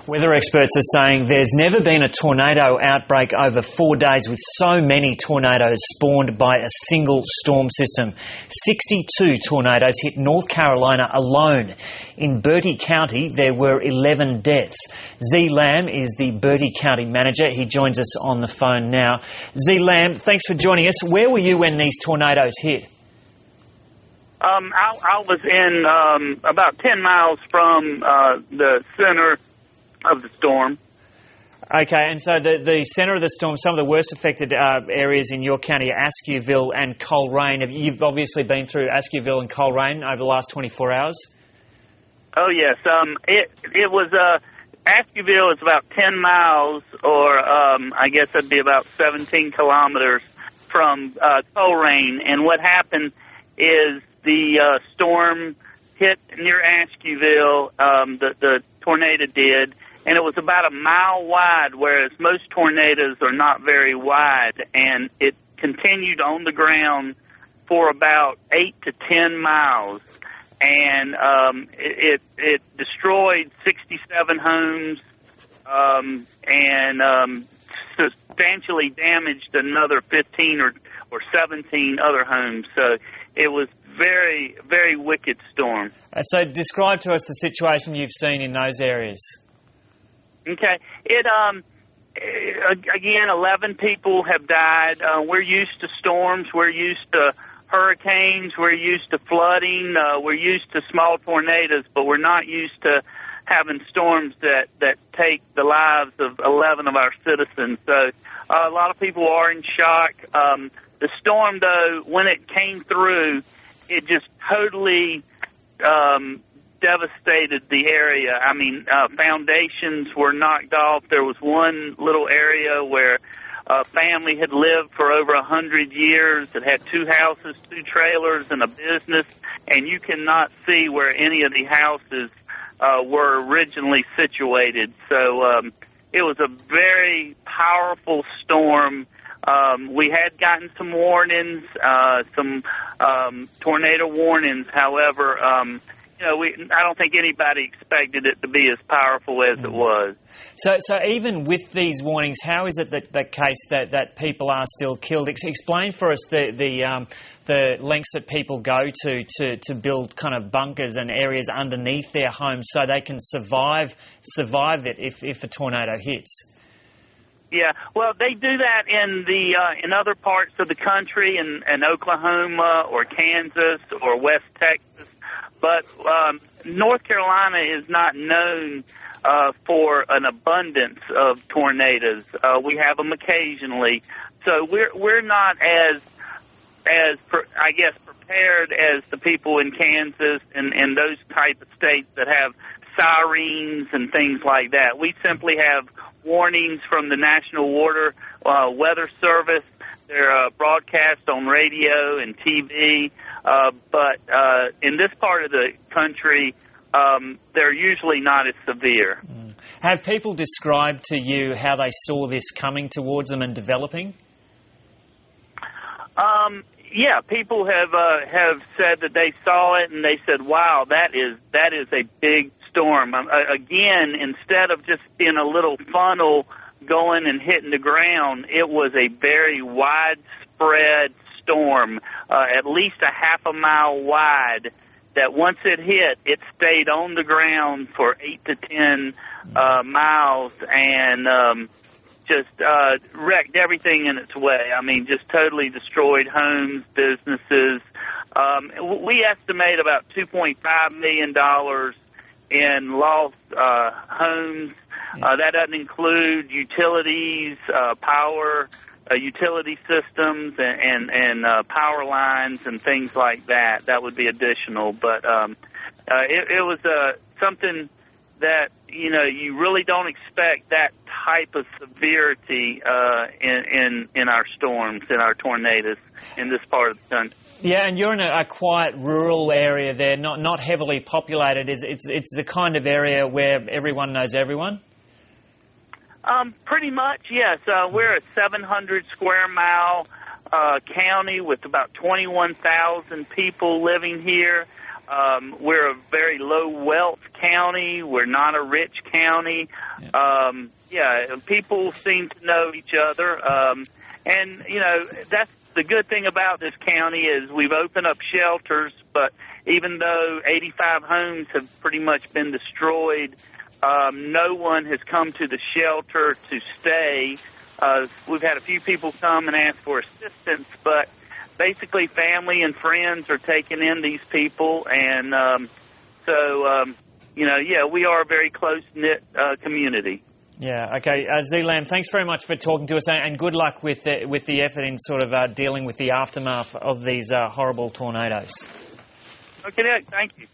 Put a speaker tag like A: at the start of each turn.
A: Weather experts are saying there's never been a tornado outbreak over 4 days with so many tornadoes spawned by a single storm system. 62 tornadoes hit North Carolina alone. In Bertie County, there were 11 deaths. Zee Lamb is the Bertie County manager. He joins us on the phone now. Zee Lamb, thanks for joining us. Where were you when these tornadoes hit?
B: I was in about 10 miles from the center of the storm.
A: Okay, and so the centre of the storm, some of the worst affected areas in your county are Askew and Coleraine. You've obviously been through Askew and Coleraine over the last 24 hours?
B: Oh, yes. It was, Askew is about 10 miles, or I guess that'd be about 17 kilometers from Coleraine. And what happened is the storm hit near Askew, the tornado did, and it was about a mile wide, whereas most tornadoes are not very wide, and it continued on the ground for about 8 to 10 miles, and it destroyed 67 homes and substantially damaged another 15 or 17 other homes. So it was very, very wicked storm.
A: So describe to us the situation you've seen in those areas.
B: Okay. Again, 11 people have died. We're used to storms. We're used to hurricanes. We're used to flooding. We're used to small tornadoes, but we're not used to having storms that take the lives of 11 of our citizens. So a lot of people are in shock. The storm, though, when it came through, it just totally devastated the area. I mean, foundations were knocked off. There was one little area where a family had lived for over 100 years. It had 2 houses, 2 trailers, and a business, and you cannot see where any of the houses were originally situated. So it was a very powerful storm. We had gotten some warnings, some tornado warnings. However, I don't think anybody expected it to be as powerful as it was.
A: So even with these warnings, how is it that case that people are still killed? Explain for us the lengths that people go to build kind of bunkers and areas underneath their homes so they can survive it if a tornado hits.
B: Yeah, well, they do that in other parts of the country, in Oklahoma or Kansas or West Texas. But North Carolina is not known for an abundance of tornadoes. We have them occasionally, so we're not as prepared as the people in Kansas and those type of states that have sirens and things like that. We simply have warnings from the National Weather Service. They're broadcast on radio and TV, but in this part of the country, they're usually not as severe.
A: Have people described to you how they saw this coming towards them and developing?
B: Yeah, people have said that they saw it and they said, "Wow, that is a big storm." Again, instead of just being a little funnel going and hitting the ground, it was a very widespread storm, at least a half a mile wide, that once it hit, it stayed on the ground for 8 to 10 miles and just wrecked everything in its way. I mean, just totally destroyed homes, businesses. We estimate about $2.5 million in lost homes. That doesn't include utilities, power, utility systems, and power lines and things like that. That would be additional. But it was something that, you really don't expect that type of severity in our storms, in our tornadoes in this part of the country.
A: Yeah, and you're in a quiet rural area there, not heavily populated. It's the kind of area where everyone knows everyone?
B: Pretty much, yes. We're a 700 square mile county with about 21,000 people living here. We're a very low wealth county. We're not a rich county. People seem to know each other. And, you know, that's the good thing about this county is we've opened up shelters, but even though 85 homes have pretty much been destroyed, no one has come to the shelter to stay. We've had a few people come and ask for assistance, but basically family and friends are taking in these people. And we are a very close-knit community.
A: Yeah, okay. Zee Lamb, thanks very much for talking to us, and good luck with the effort in sort of dealing with the aftermath of these horrible tornadoes.
B: Okay, thank you.